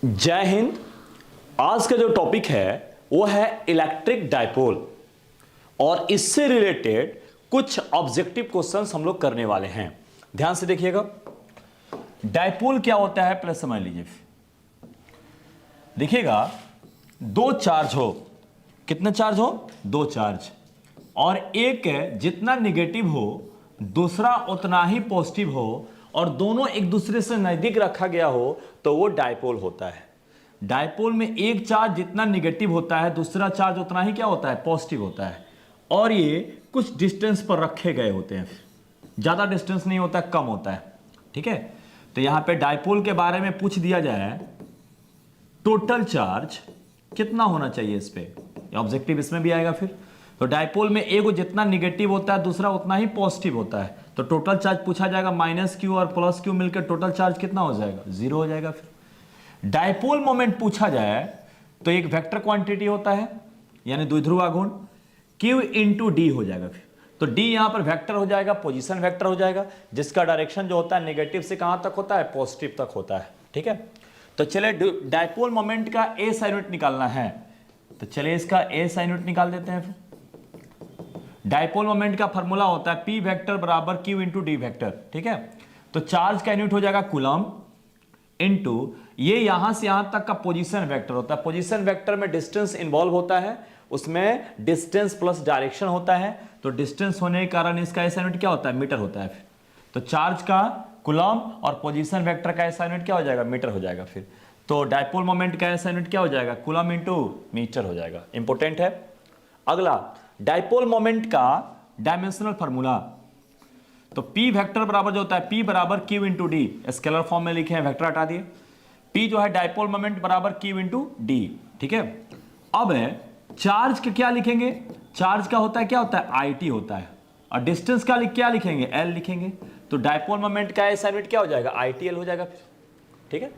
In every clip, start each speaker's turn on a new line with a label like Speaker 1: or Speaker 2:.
Speaker 1: जय हिंद। आज का जो टॉपिक है वो है इलेक्ट्रिक डाइपोल और इससे रिलेटेड कुछ ऑब्जेक्टिव क्वेश्चंस हम लोग करने वाले हैं। ध्यान से देखिएगा। डाइपोल क्या होता है प्लस समझ लीजिए। देखिएगा, दो चार्ज हो, कितने चार्ज हो? दो चार्ज, और एक जितना निगेटिव हो दूसरा उतना ही पॉजिटिव हो और दोनों एक दूसरे से नजदीक रखा गया हो तो वो डाइपोल होता है। डाइपोल में एक चार्ज जितना निगेटिव होता है दूसरा चार्ज उतना ही क्या होता है? पॉजिटिव होता है, और ये कुछ डिस्टेंस पर रखे गए होते हैं। ज्यादा डिस्टेंस नहीं होता, कम होता है। ठीक है, तो यहां पे डाइपोल के बारे में पूछ दिया जाए टोटल चार्ज कितना होना चाहिए इस पे, ऑब्जेक्टिव इसमें भी आएगा। फिर तो डाइपोल में एक जितना निगेटिव होता है दूसरा उतना ही पॉजिटिव होता है, तो टोटल चार्ज पूछा जाएगा माइनस क्यू और प्लस क्यू मिलकर टोटल चार्ज कितना हो जाएगा? जीरो हो जाएगा। फिर डाइपोल मोमेंट पूछा जाए तो एक वेक्टर क्वांटिटी होता है यानी द्विध्रुव आघूर्ण, क्यू इंटू डी हो जाएगा। फिर तो डी यहां पर वेक्टर हो जाएगा, पोजीशन वेक्टर हो जाएगा, जिसका डायरेक्शन जो होता है नेगेटिव से कहां तक होता है? पॉजिटिव तक होता है। ठीक है, तो चले डाइपोल मोमेंट का ए साइन यूनिट निकालना है, तो चलिए इसका ए साइन यूनिट निकाल देते हैं। फिर डाइपोल मोमेंट का फॉर्मूला होता है पी वेक्टर बराबर क्यू इंटू डी वेक्टर। ठीक है, तो चार्ज का यूनिट हो जाएगा कूलम इंटू ये यहां से यहां तक का पोजीशन वेक्टर होता है। पोजीशन वेक्टर में डिस्टेंस इन्वॉल्व होता है, उसमें डिस्टेंस प्लस डायरेक्शन होता है, तो डिस्टेंस होने के कारण इसका एसआई यूनिट क्या होता है? मीटर होता है। फिर तो चार्ज का कूलम और पोजीशन वेक्टर का एसआई यूनिट क्या हो जाएगा? मीटर हो जाएगा। फिर तो डाइपोल मोमेंट का एसआई यूनिट क्या हो जाएगा? कूलम इंटू मीटर हो जाएगा। इंपॉर्टेंट है। अगला, डाइपोल मोमेंट का डायमेंशनल फार्मूला, तो P वेक्टर बराबर जो होता है P बराबर Q into D, scalar form में लिखे हैं, वेक्टर हटा दिए। P जो है डाइपोल मोमेंट बराबर Q इंटू डी। ठीक है, अब चार्ज के क्या लिखेंगे? चार्ज का होता है क्या होता है? IT होता है, और डिस्टेंस का क्या लिखेंगे? L लिखेंगे। तो डाइपोल मोमेंट का एसआई यूनिट क्या हो जाएगा? ITL हो जाएगा। फिर ठीक है,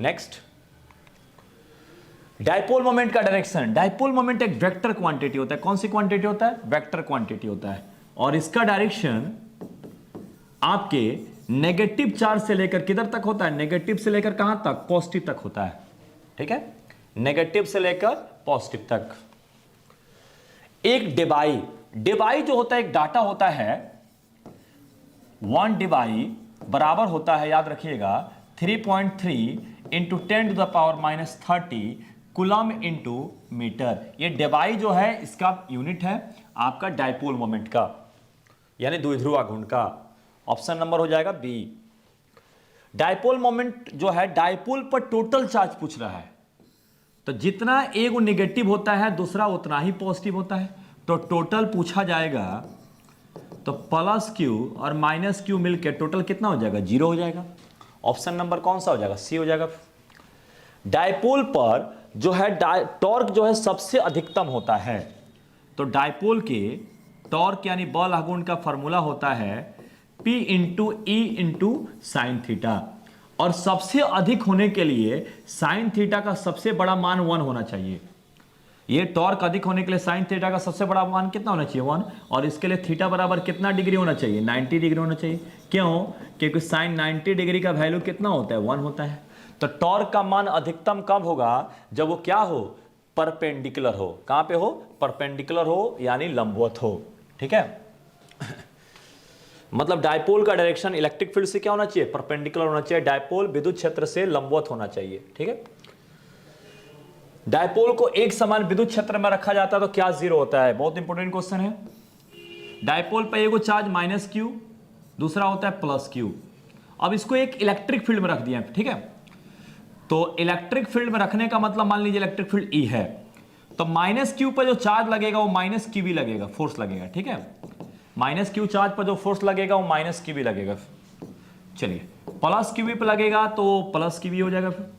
Speaker 1: नेक्स्ट, डाइपोल मोमेंट का डायरेक्शन। डाइपोल मोमेंट एक वेक्टर क्वांटिटी होता है। कौन सी क्वांटिटी होता है? वेक्टर क्वांटिटी होता है, और इसका डायरेक्शन आपके नेगेटिव चार्ज से लेकर किधर तक होता है? नेगेटिव से लेकर कहां तक? पॉजिटिव तक होता है। ठीक है, नेगेटिव से लेकर पॉजिटिव तक। एक डिवाई, डिवाई जो होता है एक डाटा होता है, वन डिवाई बराबर होता है, याद रखिएगा, 3.3 into 10 to the power minus 30 coulomb into metre. ये डिवाई जो है इसका यूनिट है आपका डाइपोल मोमेंट का, यानी द्विध्रुव आघूर्ण का। ऑप्शन नंबर हो जाएगा बी। डाइपोल मोमेंट जो है, डाइपोल पर टोटल चार्ज पूछ रहा है, तो जितना एक नेगेटिव होता है दूसरा उतना ही पॉजिटिव होता है, तो टोटल पूछा जाएगा तो प्लस क्यू और माइनस क्यू मिलकर टोटल कितना हो जाएगा? जीरो हो जाएगा। ऑप्शन नंबर कौन सा हो जाएगा? सी हो जाएगा। डाइपोल पर जो है टॉर्क जो है सबसे अधिकतम होता है, तो डाइपोल के टॉर्क यानी बल आघूर्ण का फॉर्मूला होता है P into E into sine theta, और सबसे अधिक होने के लिए साइन थीटा का सबसे बड़ा मान 1 होना चाहिए। ये टॉर्क अधिक होने के लिए साइन थीटा का सबसे बड़ा मान कितना होना चाहिए? 1, और इसके लिए थीटा बराबर कितना डिग्री होना चाहिए? 90 डिग्री होना चाहिए। क्यों? क्योंकि साइन 90 डिग्री का वैल्यू कितना होता है? 1 होता है। तो टॉर्क का मान अधिकतम कब होगा? जब वो क्या हो? परपेंडिकुलर हो। कहां पे हो? परपेंडिकुलर हो, यानी लंबवत हो। ठीक है, मतलब डाइपोल का डायरेक्शन इलेक्ट्रिक फील्ड से क्या होना चाहिए? परपेंडिकुलर होना चाहिए। डाइपोल विद्युत क्षेत्र से लंबवत होना चाहिए। ठीक है, डाइपोल को एक समान विद्युत क्षेत्र में रखा जाता है तो क्या जीरो होता है? बहुत इंपॉर्टेंट क्वेश्चन है। डाइपोल पर एगो चार्ज माइनस क्यू, दूसरा होता है प्लस क्यू। अब इसको एक इलेक्ट्रिक फील्ड में रख दिया। ठीक है, तो इलेक्ट्रिक फील्ड में रखने का मतलब मान लीजिए इलेक्ट्रिक फील्ड ई है, तो माइनस क्यू पर जो चार्ज लगेगा वो माइनस क्यू भी लगेगा, फोर्स लगेगा। ठीक है, माइनस क्यू चार्ज पर जो फोर्स लगेगा वो माइनस क्यू भी लगेगा। चलिए, प्लस क्यू भी पर लगेगा तो प्लस क्यू भी हो जाएगा। फिर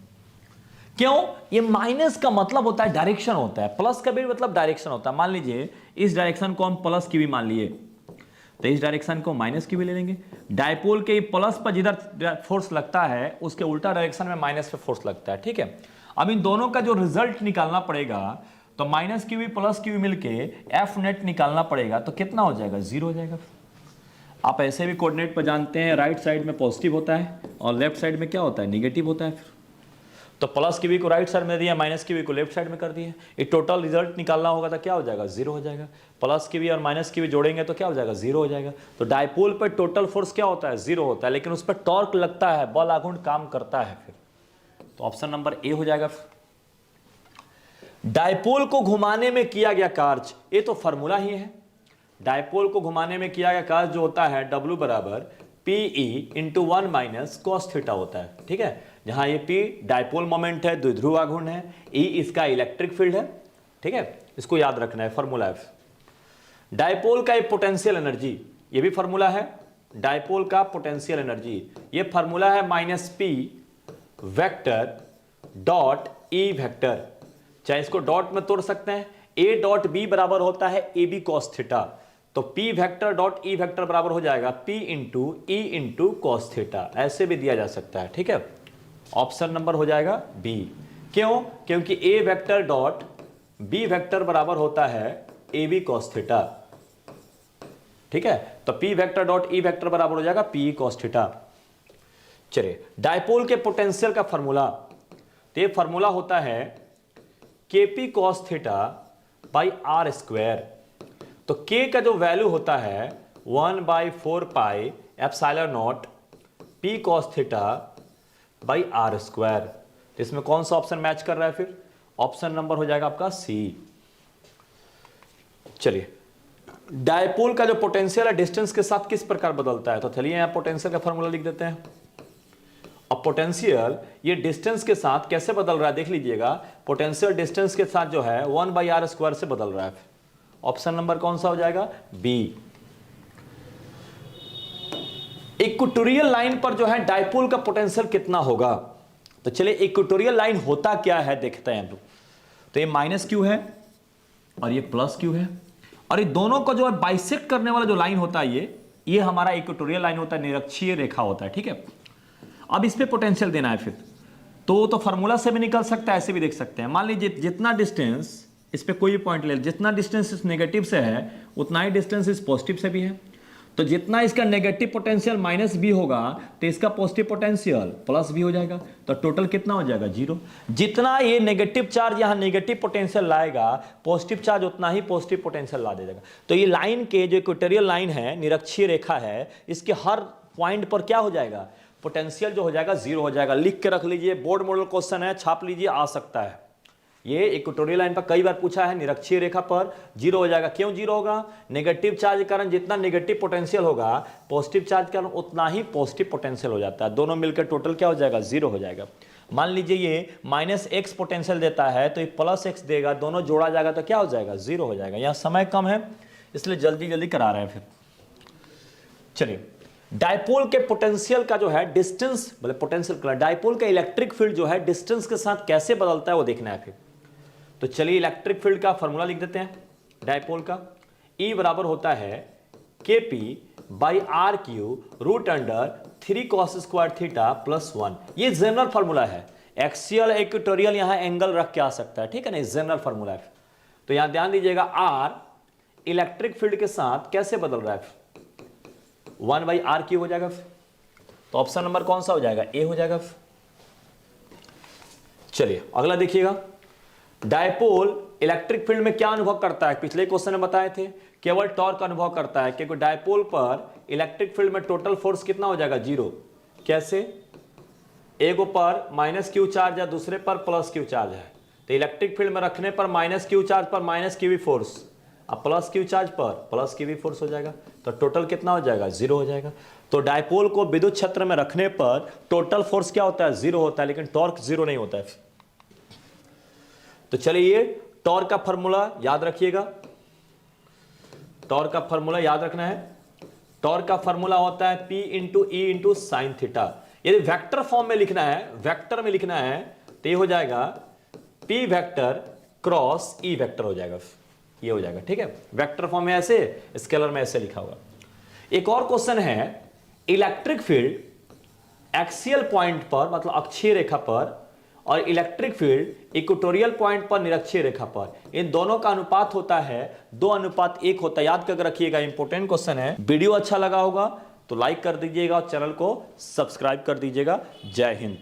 Speaker 1: क्यों? ये माइनस का मतलब होता है डायरेक्शन होता है, प्लस का भी मतलब डायरेक्शन होता है। मान लीजिए इस डायरेक्शन को हम प्लस क्यू भी मान लिए, तो इस डायरेक्शन को माइनस क्यू भी ले लेंगे। डाइपोल के प्लस पर जिधर फोर्स लगता है उसके उल्टा डायरेक्शन में माइनस पे फोर्स लगता है। ठीक है, अब इन दोनों का जो रिजल्ट निकालना पड़ेगा, तो माइनस क्यू भी प्लस क्यू मिलके एफ नेट निकालना पड़ेगा, तो कितना हो जाएगा? जीरो हो जाएगा। आप ऐसे भी कोऑर्डिनेट पर जानते हैं, राइट साइड में पॉजिटिव होता है और लेफ्ट साइड में क्या होता है? निगेटिव होता है। तो प्लस की वी को राइट साइड में दिया, माइनस की वी को लेफ्ट साइड में कर दिया। ये टोटल रिजल्ट निकालना होगा तो क्या हो जाएगा, जीरो हो जाएगा। प्लस की वी और माइनस की वी जोड़ेंगे तो क्या हो जाएगा, जीरो हो जाएगा। तो डायपोल पर टोटल फोर्स क्या होता है, जीरो होता है, लेकिन उस पर टॉर्क लगता है, बल आघूर्ण काम करता है। फिर तो ऑप्शन नंबर ए हो जाएगा। डायपोल को घुमाने में किया गया कार्य, ये तो फॉर्मूला ही है। डायपोल को घुमाने में किया गया कार्य जो होता है W बराबर PE into 1 minus cos theta होता है। ठीक है, जहां ये P डायपोल मोमेंट है, द्विध्रुव आघूर्ण है, E इसका इलेक्ट्रिक फील्ड है। ठीक है, इसको याद रखना है, फॉर्मूला है। डायपोल का पोटेंशियल एनर्जी, ये भी फॉर्मूला है। डायपोल का पोटेंशियल एनर्जी, ये फॉर्मूला है -P vector dot E vector. चाहे इसको डॉट में तोड़ सकते हैं, A डॉट B बराबर होता है AB कॉस थीटा। तो P vector dot E vector बराबर हो जाएगा P into E into cos theta, ऐसे भी दिया जा सकता है। ठीक है, ऑप्शन नंबर हो जाएगा B। क्यों? क्योंकि A vector dot B vector बराबर होता है AB कॉस थीटा। ठीक है, तो P vector dot E vector बराबर हो जाएगा PE कॉस थीटा। चलिए, डायपोल के पोटेंशियल का फॉर्मूला, तो ये फॉर्मूला होता है KP cos theta by r square. तो K का जो वैल्यू होता है 1/4 pi epsilon nought P cos theta by r square. तो इसमें कौन सा ऑप्शन मैच कर रहा है, फिर ऑप्शन नंबर हो जाएगा आपका C। चलिए, डायपोल का जो पोटेंशियल है डिस्टेंस के साथ किस प्रकार बदलता है, तो चलिए यहां पोटेंशियल का फॉर्मूला लिख देते हैं। अब पोटेंशियल ये डिस्टेंस के साथ कैसे बदल रहा है देख लीजिएगा। पोटेंशियल डिस्टेंस के साथ जो है 1/r² से बदल रहा है। ऑप्शन नंबर कौन सा हो जाएगा, बी। इक्वेटोरियल लाइन पर जो है डायपोल का पोटेंशियल कितना होगा, तो चलिए इक्वेटोरियल लाइन होता क्या है देखते हैं हम लोग। तो ये -q है और ये +q है, और ये दोनों को जो है बाइसेक्ट करने वाला जो लाइन होता है ये हमारा इक्वेटोरियल लाइन होता है, निरक्षीय रेखा होता है। ठीक है, अब इस पे पोटेंशियल देना है फिर तो फार्मूला से भी निकल सकता है, ऐसे भी देख सकते हैं। मान लीजिए जितना डिस्टेंस इस पे कोई भी पॉइंट ले, जितना डिस्टेंस इस नेगेटिव से है उतना ही डिस्टेंस इस पॉजिटिव से भी है। तो जितना इसका नेगेटिव पोटेंशियल -b होगा तो इसका पॉजिटिव पोटेंशियल +b हो जाएगा। तो टोटल कितना हो जाएगा, 0। जितना ये नेगेटिव चार्ज यहाँ नेगेटिव पोटेंशियल लाएगा, पॉजिटिव चार्ज उतना ही पॉजिटिव पोटेंशियल ला देगा। तो ये लाइन के जो इक्वेटोरियल लाइन है, निरक्षीय रेखा है, इसके हर पॉइंट पर क्या हो जाएगा, पोटेंशियल जो हो जाएगा 0 हो जाएगा। लिख के रख लीजिए, बोर्ड मॉडल क्वेश्चन है, छाप लीजिए, आ सकता है। ये इक्वेटोरियल लाइन पर कई बार पूछा है, निरक्षीय रेखा पर 0 हो जाएगा। क्यों 0 होगा, नेगेटिव चार्ज के कारण जितना नेगेटिव पोटेंशियल होगा, पॉजिटिव चार्ज के कारण उतना ही पॉजिटिव पोटेंशियल हो जाता है। दोनों मिलकर टोटल क्या हो जाएगा, 0 हो जाएगा। मान लीजिए ये -x पोटेंशियल देता है तो ये +x देगा, दोनों जोड़ा जाएगा तो क्या हो जाएगा, 0 हो जाएगा। यहाँ समय कम है इसलिए जल्दी जल्दी करा रहे हैं। फिर चलिए, डायपोल के पोटेंशियल का जो है डिस्टेंस, मतलब पोटेंशियल, डायपोल का इलेक्ट्रिक फील्ड जो है डिस्टेंस के साथ कैसे बदलता है वो देखना है। फिर तो चलिए इलेक्ट्रिक फील्ड का फॉर्मूला लिख देते हैं डायपोल का। E बराबर होता है KP by RQ √3 cos² theta +1। ये जनरल फार्मूला है, एक्सियल इक्वेटोरियल यहां एंगल रख के आ सकता है। ठीक है ना, जनरल फार्मूला है। तो यहां ध्यान दीजिएगा, R इलेक्ट्रिक फील्ड के साथ कैसे बदल रहा है, 1/RQ हो जाएगा। तो ऑप्शन नंबर कौन सा हो जाएगा, ए हो जाएगा। चलिए अगला देखिएगा, डायपोल इलेक्ट्रिक फील्ड में क्या अनुभव करता है, पिछले क्वेश्चन में बताए थे, केवल टॉर्क अनुभव करता है, क्योंकि डायपोल पर इलेक्ट्रिक फील्ड में टोटल फोर्स कितना हो जाएगा, 0। कैसे, एक पर -q चार्ज है, दूसरे पर +q चार्ज है। तो इलेक्ट्रिक फील्ड में रखने पर -q चार्ज पर -qv फोर्स, अब +q चार्ज पर +qv फोर्स हो जाएगा। तो टोटल कितना हो जाएगा, 0 हो जाएगा। तो डायपोल को विद्युत क्षेत्र में रखने पर टोटल फोर्स क्या होता है, 0 होता है, लेकिन टॉर्क 0 नहीं होता है। तो चलिए ये टॉर्क का फॉर्मूला याद रखिएगा, टॉर्क का फॉर्मूला याद रखना है। टॉर्क का फॉर्मूला होता है P into E into sine theta. यदि वेक्टर फॉर्म में लिखना है, वेक्टर में लिखना है, तो ये हो जाएगा P vector cross E vector हो जाएगा, ये हो जाएगा। ठीक है, वेक्टर फॉर्म में ऐसे, स्केलर में ऐसे लिखा होगा। एक और क्वेश्चन है, इलेक्ट्रिक फील्ड एक्सियल पॉइंट पर, मतलब अक्षीय रेखा पर, और इलेक्ट्रिक फील्ड इक्वेटोरियल पॉइंट पर, निरक्षीय रेखा पर, इन दोनों का अनुपात होता है 2:1 होता है। याद करके रखिएगा, इंपॉर्टेंट क्वेश्चन है। वीडियो अच्छा लगा होगा तो लाइक कर दीजिएगा और चैनल को सब्सक्राइब कर दीजिएगा। जय हिंद।